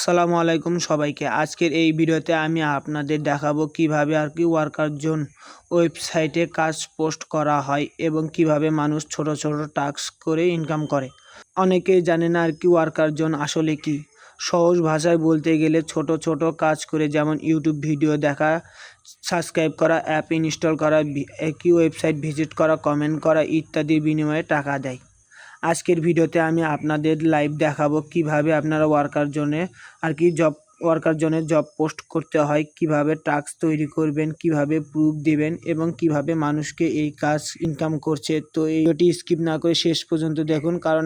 আসসালামু আলাইকুম সবাইকে। আজকের এই ভিডিওতে আমি আপনাদের দেখাবো কিভাবে ওয়ার্কার জোন ওয়েবসাইটে কাজ পোস্ট করা হয় এবং কিভাবে মানুষ ছোট ছোট টাস্ক করে ইনকাম করে। অনেকেই জানে না ওয়ার্কার জোন আসলে কি। সহজ ভাষায় বলতে গেলে ছোট ছোট কাজ করে, যেমন ইউটিউব ভিডিও দেখা, সাবস্ক্রাইব করা, অ্যাপ ইনস্টল করা, ওয়েবসাইট ভিজিট করা, কমেন্ট করা ইত্যাদির বিনিময়ে টাকা দেয়। আজকের ভিডিওতে আমি আপনাদের লাইভ দেখাবো কিভাবে আপনারা ওয়ার্কার জোনে জব পোস্ট করতে হয়, কিভাবে টাস্ক তৈরি করবেন, কিভাবে প্রুফ দিবেন এবং কিভাবে মানুষকে এই কাজ ইনকাম করছে। তো এই ভিডিওটি স্কিপ না করে শেষ পর্যন্ত দেখুন, কারণ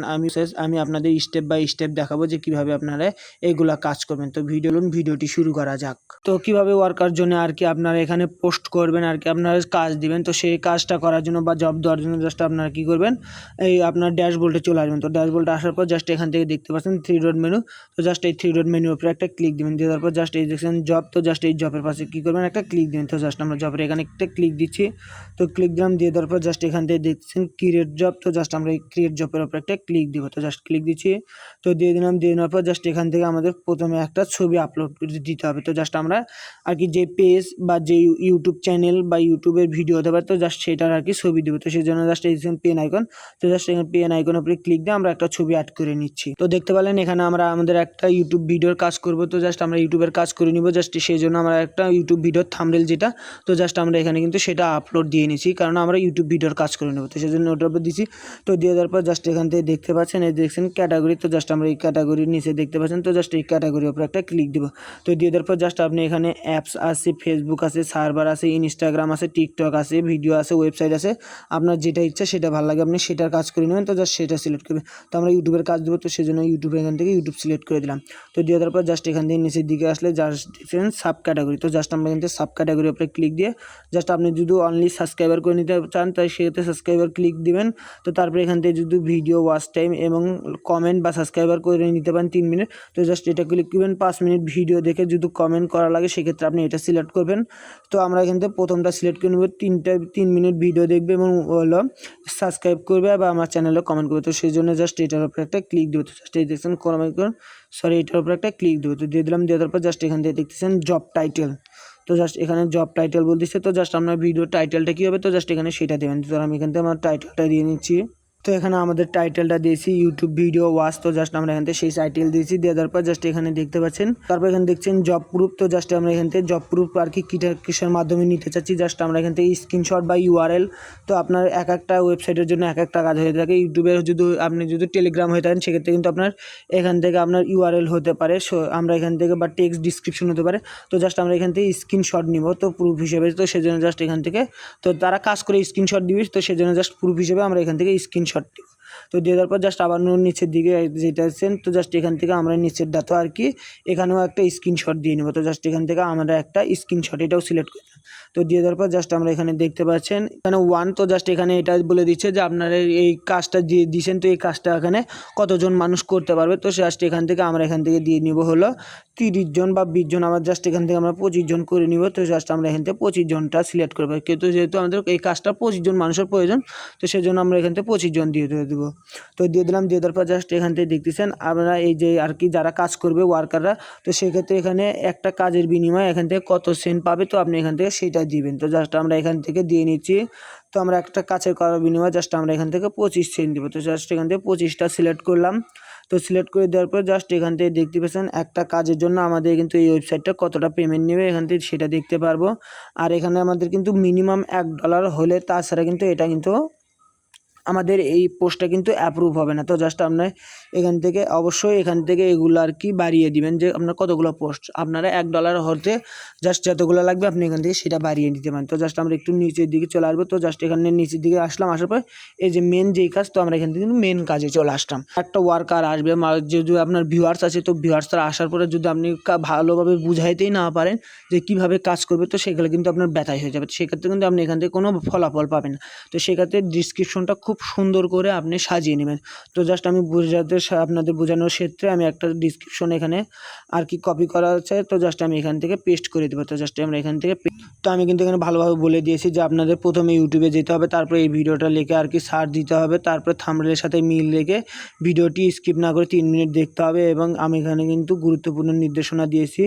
আমি আপনাদের স্টেপ বাই স্টেপ দেখাবো যে কিভাবে আপনারা এইগুলা কাজ করবেন। তো ভিডিওটি শুরু করা যাক। তো কিভাবে ওয়ার্কার জোনে আপনারা এখানে পোস্ট করবেন, আপনারা কাজ দিবেন। তো সেই কাজটা করার জন্য বা জব দেওয়ার জন্য জাস্ট আপনারা কি করবেন, এই আপনার ড্যাশবোর্ডে চলে আসবেন। তো ড্যাশবোর্ডে আসার পর জাস্ট এখান থেকে দেখতে পাচ্ছেন 3 ডট মেনু। তো জাস্ট এই 3 ডট মেনুর উপরে একটা ক্লিক দিবেন। দেওয়ার পর জাস্ট এই দেখছেন জব। তো জাস্ট এই জবের পাশে কি করবেন, একটা ক্লিক দিবেন। তো জাস্ট আমরা জবের এখানে একটা ক্লিক দিচ্ছি। তো ক্লিক দিলাম, দিয়ে দেওয়ার পর জাস্ট এখান থেকে দেখছেন ক্রিয়েট জব। তো জাস্ট আমরা এই ক্রিয়েট জবের উপরে একটা ক্লিক দিব। তো জাস্ট ক্লিক দিচ্ছি, তো দিয়ে দিলাম। দিয়ে দেওয়ার পর জাস্ট এখান থেকে আমাদের প্রথমে একটা ছবি আপলোড দিতে হবে। তো জাস্ট আমরা যে পেজ বা যে ইউটিউব চ্যানেল বা ইউটিউবের ভিডিও হতে পারে, তো জাস্ট সেটার ছবি দেবো। তো সেই জন্য জাস্ট এই পেন আইকন, তো জাস্ট এখানে পেন আইকনের উপরে ক্লিক দিয়ে আমরা একটা ছবি অ্যাড করে নিচ্ছি। তো দেখতে পেলেন এখানে আমরা আমাদের একটা ইউটিউব ভিডিওর কাজ করব। তো জাস্ট আমরা ইউটিউবের কাজ করে নিব। জাস্ট সেই জন্য আমরা একটা ইউটিউব ভিডিওর থাম্বনেল যেটা, তো জাস্ট আমরা এখানে কিন্তু সেটা আপলোড দিয়ে নিচ্ছি, কারণ আমরা ইউটিউব ভিডিওর কাজ করে নেব। তো সেই জন্য ওটার উপর দিচ্ছি। তো দিয়ে দেওয়ার পর জাস্ট এখান থেকে দেখতে পাচ্ছেন, এই দেখছেন ক্যাটাগরি। তো জাস্ট আমরা এই ক্যাটাগরির নিচে দেখতে পাচ্ছেন, তো জাস্ট এই ক্যাটাগরির উপরে একটা ক্লিক দিব। তো দিয়ে দেওয়ার পর জাস্ট আপনি এখানে অ্যাপস আছে, ফেসবুক আছে, সার্ভার আছে, ইনস্টাগ্রাম আছে, টিকটক আছে, ভিডিও আছে, ওয়েবসাইট আছে, আপনার যেটা ইচ্ছা সেটা ভালো লাগে আপনি সেটার কাজ করে নেবেন। তো জাস্ট সেটা সিলেক্ট করবেন। তো আমরা ইউটিউবের কাজ দেবো, তো সেই জন্য এখান থেকে ইউটিউব সিলেক্ট করে দিলাম। তো দিয়ে দেওয়ার পর জাস্ট এখান থেকে নিচের দিকে আসলে জাস্ট দেখছেন সাব ক্যাটাগরি। তো জাস্ট আমরা এখান থেকে সাব ক্যাটাগরির উপরে ক্লিক দিয়ে জাস্ট আপনি যদি অনলি সাবস্ক্রাইবার করে নিতে চান, তাই সেক্ষেত্রে সাবস্ক্রাইবার ক্লিক দিবেন। তো তারপরে এখান থেকে যদি ভিডিও ওয়াচ টাইম এবং কমেন্ট বা সাবস্ক্রাইবার করে নিতে পারেন 3 মিনিট, তো জাস্ট এটা ক্লিক করবেন। 5 মিনিট ভিডিও দেখে যদি কমেন্ট করা লাগে সেক্ষেত্রে আপনি এটা সিলেক্ট করবেন। তো আমরা এখান থেকে প্রথমটা সিলেক্ট করে নেব, 3 মিনিট ভিডিও দেখবে এবং হলো সাবস্ক্রাইব করবে বা আমার চ্যানেলে কমেন্ট করবে। তো সেই জন্য জাস্ট এটার উপরে একটা ক্লিক দেবে। তো জাস্ট এই দেখছেন এটার উপরে একটা ক্লিক দেবে। তো দিয়ে দিলাম। দেওয়ার পর জাস্ট এখান থেকে দেখতেছেন জব টাইটেল। তো জাস্ট এখানে জব টাইটেল বলতেছে। তো জাস্ট আপনার ভিডিও টাইটেলটা কী হবে, তো জাস্ট এখানে সেটা দেবেন। তো আমি এখান থেকে আমার টাইটেলটা দিয়ে নিচ্ছি। তো এখানে আমাদের টাইটেলটা দিয়েছি ইউটিউব ভিডিও ওয়াচ। তো জাস্ট আমরা এখান থেকে সেই টাইটেল দিয়েছি। দিয়ে দেওয়ার পর জাস্ট এখানে দেখতে পাচ্ছেন, তারপর এখানে দেখছেন জব প্রুফ। তো জাস্ট আমরা এখান থেকে জব প্রুফ কিসের মাধ্যমে নিতে চাচ্ছি, জাস্ট আমরা এখান থেকে স্ক্রিনশট বা ইউআরএল। তো আপনার এক একটা ওয়েবসাইটের জন্য এক একটা কাজ হয়ে থাকে। ইউটিউবের আপনি যদি টেলিগ্রাম হয়ে থাকেন সেক্ষেত্রে কিন্তু আপনার এখান থেকে আপনার ইউআরএল হতে পারে, আমরা এখান থেকে বা টেক্সট ডিসক্রিপশন হতে পারে। তো জাস্ট আমরা এখান থেকে স্ক্রিনশট নিব তো প্রুফ হিসেবে। তো সেজন্য জাস্ট এখান থেকে, তো তারা কাজ করে স্ক্রিনশট দিবে, তো সেজন্য জাস্ট প্রুফ হিসেবে আমরা এখান থেকে স্ক্রিনশট দিব। তো দিয়ে দেওয়ার পর জাস্ট আবার নিচের দিকে যেটা আছেন, তো জাস্ট এখান থেকে আমরা নিচের ডাটা এখানেও একটা স্ক্রিনশট দিয়ে নেব। তো জাস্ট এখান থেকে আমরা একটা স্ক্রিনশট এটাও সিলেক্ট করলাম। তো দিয়ে দেওয়ার পর জাস্ট আমরা এখানে দেখতে পাচ্ছেন এখানে 1। তো জাস্ট এখানে এটা বলে দিচ্ছে যে আপনারা এই কাজটা দিয়ে দিচ্ছেন, তো এই কাজটা এখানে কতজন মানুষ করতে পারবে। তো জাস্ট এখান থেকে আমরা এখান থেকে দিয়ে নিব হলো 30 জন বা 20 জন। আবার জাস্ট এখান থেকে আমরা 25 জন করে নিব। তো জাস্ট আমরা এখান থেকে 25 জনটা সিলেক্ট করবো, কিন্তু যেহেতু আমাদের এই কাজটা 25 জন মানুষের প্রয়োজন, তো সেজন্য আমরা এখান থেকে 25 জন দিয়ে দেবো। তো দিয়ে দিলাম। দিয়ে দেওয়ার পর জাস্ট এখান থেকে দেখতেছেন আপনারা এই যে যারা কাজ করবে ওয়ার্কাররা, তো সেক্ষেত্রে এখানে একটা কাজের বিনিময়ে এখান থেকে কত সেন্ট পাবে, তো আপনি এখান থেকে সেটা দিবেন। তো জাস্ট আমরা এখান থেকে দিয়ে নিচ্ছি। তো আমরা একটা কাজের করার বিনিময়ে জাস্ট আমরা এখান থেকে 25 সেন্ট দিব। তো জাস্ট এখান থেকে 25টা সিলেক্ট করলাম। তো সিলেক্ট করে দেওয়ার পর জাস্ট এখান থেকে দেখতে পাচ্ছেন একটা কাজের জন্য আমাদের কিন্তু এই ওয়েবসাইটটা কতটা পেমেন্ট নেবে এখান থেকে সেটা দেখতে পারবো। আর এখানে আমাদের কিন্তু মিনিমাম $1 হলে, তাছাড়া কিন্তু এটা কিন্তু আমাদের এই পোস্টটা কিন্তু অ্যাপ্রুভ হবে না। তো জাস্ট আপনার এখান থেকে অবশ্যই এখান থেকে এগুলো বাড়িয়ে দিবেন, যে আপনার কতগুলো পোস্ট আপনারা $1 হতে জাস্ট যতগুলো লাগবে আপনি এখান থেকে সেটা বাড়িয়ে দিতে পারেন। তো জাস্ট আমরা একটু নিচের দিকে চলে আসবো। তো জাস্ট এখানে নিচের দিকে আসলাম, আসার পর এই যে মেন যেই কাজ, তো আমরা এখান থেকে কিন্তু মেন কাজে চলে আসলাম। একটা ওয়ার্কার আসবে, যদি আপনার ভিউয়ার্স আছে, তো ভিউয়ার্সরা আসার পরে যদি আপনি ভালোভাবে বুঝাইতেই না পারেন যে কীভাবে কাজ করবে, তো সেগুলো কিন্তু আপনার ব্যথাই হয়ে যাবে। সেক্ষেত্রে কিন্তু আপনি এখান থেকে কোনো ফলাফল পাবেন না। তো সেক্ষেত্রে ডিসক্রিপশনটা খুব খুব সুন্দর করে আপনি সাজিয়ে নেবেন। তো জাস্ট আমি আপনাদের বোঝানোর ক্ষেত্রে আমি একটা ডিসক্রিপশন এখানে আর কি কপি করা আছে, তো জাস্ট আমি এখান থেকে পেস্ট করে দেবো। তো জাস্ট আমরা এখান থেকে তো আমি কিন্তু এখানে ভালোভাবে বলে দিয়েছি যে আপনাদের প্রথমে ইউটিউবে যেতে হবে, তারপরে এই ভিডিওটা লিখে আর কি সার্চ দিতে হবে, তারপরে থাম্বনেলের সাথে মিল রেখে ভিডিওটি স্কিপ না করে 3 মিনিট দেখতে হবে। এবং আমি এখানে কিন্তু গুরুত্বপূর্ণ নির্দেশনা দিয়েছি,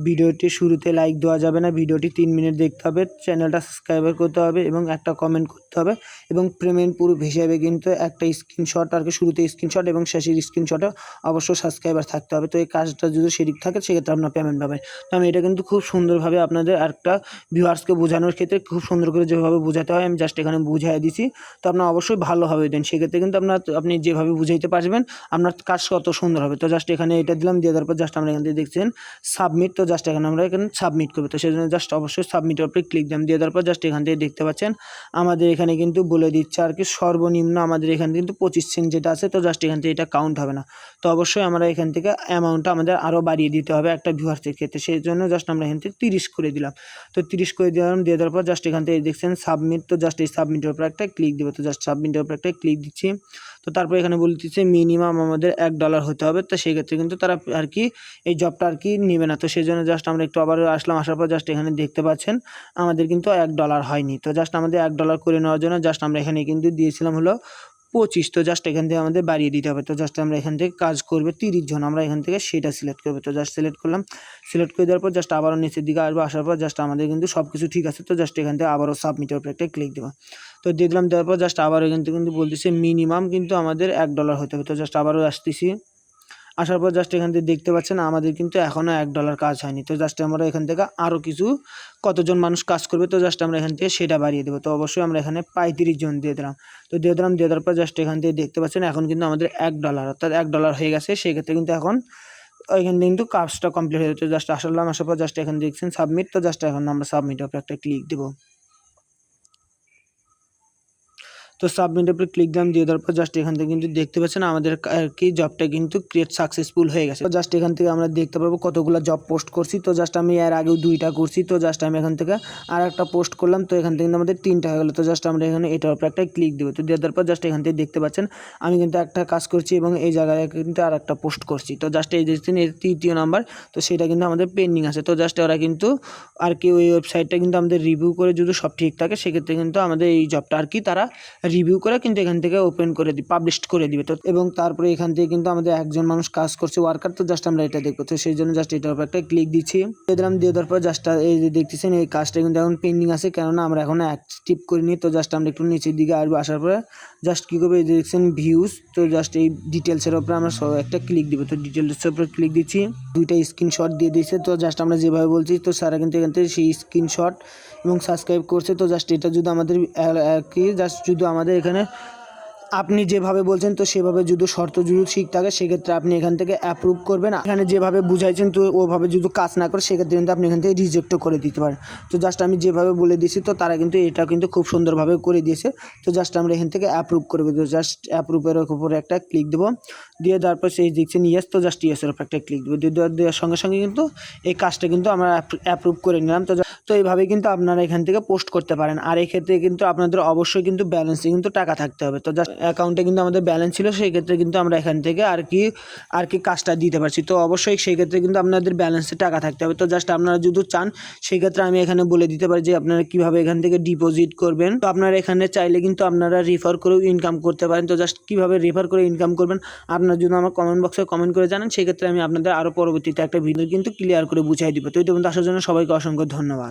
ভিডিওটি শুরুতে লাইক দেওয়া যাবে না, ভিডিওটি 3 মিনিট দেখতে হবে, চ্যানেলটা সাবস্ক্রাইব করতে হবে এবং একটা কমেন্ট করতে হবে এবং পেমেন্ট প্রুফ হিসেবে কিন্তু একটা স্ক্রিনশট আর কি, শুরুতে স্ক্রিনশট এবং শেষের স্ক্রিনশটে অবশ্যই সাবস্ক্রাইবার থাকতে হবে। তো এই কাজটা যদি সেদিক থাকে সেক্ষেত্রে আপনার পেমেন্ট পাবেন। তো আমি এটা কিন্তু খুব সুন্দরভাবে আপনাদের একটা ভিউয়ার্সকে বোঝানোর ক্ষেত্রে খুব সুন্দর করে যেভাবে বোঝাতে হয় আমি জাস্ট এখানে বুঝাই দিছি। তো আপনার অবশ্যই ভালোভাবে দেন, সেক্ষেত্রে কিন্তু আপনি যেভাবে বুঝাইতে পারবেন আপনার কাজ কত সুন্দর হবে। তো জাস্ট এখানে এটা দিলাম, দিয়ে দেওয়ার পর জাস্ট আমরা এখান থেকে দেখছেন সাবমিট। তো জাস্ট এখানে আমরা এখানে সাবমিট করবো, তো সেই জন্য জাস্ট অবশ্যই সাবমিটের উপরে ক্লিক দিলাম। দিয়ে দেওয়ার পর জাস্ট এখান থেকে দেখতে পাচ্ছেন আমাদের এখানে কিন্তু বলে দিচ্ছে আর কি সর্বনিম্ন আমাদের এখানে কিন্তু 25 সেন্ট যেটা আছে। তো জাস্ট এখান থেকে এটা কাউন্ট হবে না, তো অবশ্যই আমরা এখান থেকে অ্যামাউন্টটা আমাদের আরও বাড়িয়ে দিতে হবে একটা ভিউয়ার্সের ক্ষেত্রে, সেই জন্য জাস্ট আমরা এখান থেকে 30 করে দিলাম। তো 30 করে দিলাম, দিয়ে দেওয়ার পর জাস্ট এখান থেকে দেখছেন সাবমিট। তো জাস্ট এই সাবমিটের উপর একটা ক্লিক দেবো। তো জাস্ট সাবমিটের উপর একটা ক্লিক দিচ্ছি। তো তারপর এখানে বলতেছে মিনিমাম আমাদের $1 হতে হবে। তো সেক্ষেত্রে কিন্তু তারা আর কি এই জবটা আর কি নেবে না। তো সেই জন্য জাস্ট আমরা একটু আবার আসলাম, আসার পর জাস্ট এখানে দেখতে পাচ্ছেন আমাদের কিন্তু $1 হয়নি। তো জাস্ট আমাদের $1 করে নেওয়ার জন্য জাস্ট আমরা এখানে কিন্তু দিয়েছিলাম হলো 25। তো জাস্ট এখান থেকে আমাদের বাড়িয়ে দিতে হবে। তো জাস্ট আমরা এখান থেকে কাজ করবে 30 জন, আমরা এখান থেকে সেটা সিলেক্ট করবো। তো জাস্ট সিলেক্ট করলাম, সিলেক্ট করে দেওয়ার পর জাস্ট আবারও নিচের দিকে আসবো, আসার পর জাস্ট আমাদের কিন্তু সব কিছু ঠিক আছে। তো জাস্ট এখান থেকে আবারও সাবমিটের উপরে একটা ক্লিক দেবো। তো দিয়ে দিলাম, দেওয়ার পর জাস্ট আবারও এখান থেকে কিন্তু বলতেছে মিনিমাম কিন্তু আমাদের $1 হতে হবে। তো জাস্ট আবারও আসতেছি, আসার পর জাস্ট এখান থেকে দেখতে পাচ্ছেন আমাদের কিন্তু এখনও $1 কাজ হয়নি। তো জাস্ট আমরা এখান থেকে আরও কিছু কতজন মানুষ কাজ করবে, তো জাস্ট আমরা এখান থেকে সেটা বাড়িয়ে দেবো। তো অবশ্যই আমরা এখানে 35 জন দিয়ে দিলাম। তো দিয়ে দিলাম, দিয়ে দেওয়ার পর জাস্ট এখান থেকে দেখতে পাচ্ছেন এখন কিন্তু আমাদের $1 অর্থাৎ $1 হয়ে গেছে। সেক্ষেত্রে কিন্তু এখন এখান থেকে কিন্তু কাজটা কমপ্লিট হয়ে যেত। জাস্ট আসলাম, আসার পর জাস্ট এখানে দেখছেন সাবমিট। তো জাস্ট এখন আমরা সাবমিটের উপরে একটা ক্লিক দেবো। তো সাবমিটের উপরে ক্লিক দিলাম, দিয়ে দেওয়ার পর জাস্ট এখান থেকে কিন্তু দেখতে পাচ্ছেন আমাদের আর কি জবটা কিন্তু ক্রিয়েট সাকসেসফুল হয়ে গেছে। তো জাস্ট এখান থেকে আমরা দেখতে পাবো কতগুলো জব পোস্ট করছি। তো জাস্ট আমি এর আগেও 2টা করছি। তো জাস্ট আমি এখান থেকে আর একটা পোস্ট করলাম। তো এখান থেকে কিন্তু আমাদের 3টা হয়ে গেলো। তো জাস্ট আমরা এখানে এটার উপরে একটা ক্লিক দেবো। তো দিয়ে দেওয়ার পর জাস্ট এখান থেকে দেখতে পাচ্ছেন আমি কিন্তু একটা কাজ করছি এবং এই জায়গায় কিন্তু আর একটা পোস্ট করছি। তো জাস্ট এই দেখছেন এর 3য় নাম্বার, তো সেটা কিন্তু আমাদের পেন্ডিং আছে। তো জাস্ট ওরা কিন্তু আর কি ওই ওয়েবসাইটটা কিন্তু আমাদের রিভিউ করে যদি সব ঠিক থাকে সেক্ষেত্রে কিন্তু আমাদের এই জবটা আর কি তারা রিভিউ করে কিন্তু এখান থেকে ওপেন করে পাবলিশ করে দিবে। তো এবং তারপরে এখান থেকে কিন্তু আমাদের একজন মানুষ কাজ করছে ওয়ার্কার। তো জাস্ট আমরা এটা দেখবো। তো সেই জন্য জাস্ট এটার উপর একটা ক্লিক দিচ্ছি, দিয়ে দিলাম। দিয়ে দেওয়ার পর জাস্ট এই যে দেখতেছেন এই কাজটা কিন্তু এখন পেন্ডিং আছে, কেননা আমরা এখনো অ্যাক্টিভ করিনি। তো জাস্ট আমরা একটু নিচের দিকে আসবো, আসার পরে জাস্ট কী করবো এই যে দেখছেন ভিউজ। তো জাস্ট এই ডিটেলসের উপরে আমরা সব একটা ক্লিক দিব। তো ডিটেলসের উপরে ক্লিক দিচ্ছি, 2টা স্ক্রিনশট দিয়ে দিয়েছে। তো জাস্ট আমরা যেভাবে বলছি তো সারা কিন্তু এখান থেকে সেই স্ক্রিনশট এবং সাবস্ক্রাইব করছে। তো জাস্ট এটা যদি আমাদের কি জাস্ট যদি আমাদের এখানে আপনি যেভাবে বলছেন তো সেভাবে যদি শর্ত যদি ঠিক থাকে সেক্ষেত্রে আপনি এখান থেকে অ্যাপ্রুভ করবেন। এখানে যেভাবে বুঝাইছেন তো ওভাবে যদি কাজ না করে সেক্ষেত্রে কিন্তু আপনি এখান থেকে রিজেক্টও করে দিতে পারেন। তো জাস্ট আমি যেভাবে বলে দিয়েছি তো তারা কিন্তু এটা কিন্তু খুব সুন্দরভাবে করে দিয়েছে। তো জাস্ট আমরা এখান থেকে অ্যাপ্রুভ করবো। তো জাস্ট অ্যাপ্রুভের উপরে একটা ক্লিক দেবো, দিয়ে তারপর সেই দেখছেন ইয়েস। তো জাস্ট ইয়েসের উপর একটা ক্লিক দেবো, দেওয়ার সঙ্গে সঙ্গে কিন্তু এই কাজটা কিন্তু আমরা অ্যাপ্রুভ করে নিলাম। তো এইভাবেই কিন্তু আপনারা এখান থেকে পোস্ট করতে পারেন। আর এই ক্ষেত্রে কিন্তু আপনাদের অবশ্যই কিন্তু ব্যালেন্সে কিন্তু টাকা থাকতে হবে। তো জাস্ট অ্যাকাউন্টে কিন্তু আমাদের ব্যালেন্স ছিল, সেই ক্ষেত্রে কিন্তু আমরা এখান থেকে আর কি কাজটা দিতে পারছি। তো অবশ্যই সেই ক্ষেত্রে কিন্তু আপনাদের ব্যালেন্সে টাকা থাকতে হবে। তো জাস্ট আপনারা যদি চান সেই ক্ষেত্রে আমি এখানে বলে দিতে পারি যে আপনারা কীভাবে এখান থেকে ডিপোজিট করবেন। তো আপনারা এখানে চাইলে কিন্তু আপনারা রেফার করেও ইনকাম করতে পারেন। তো জাস্ট কীভাবে রেফার করে ইনকাম করবেন আপনারা যদি আমার কমেন্ট বক্সে কমেন্ট করে জানান, সেক্ষেত্রে আমি আপনাদের আরও পরবর্তীতে একটা ভিডিও কিন্তু ক্লিয়ার করে বুঝাই দিব। তো এটা কিন্তু আসার জন্য সবাইকে অসংখ্য ধন্যবাদ।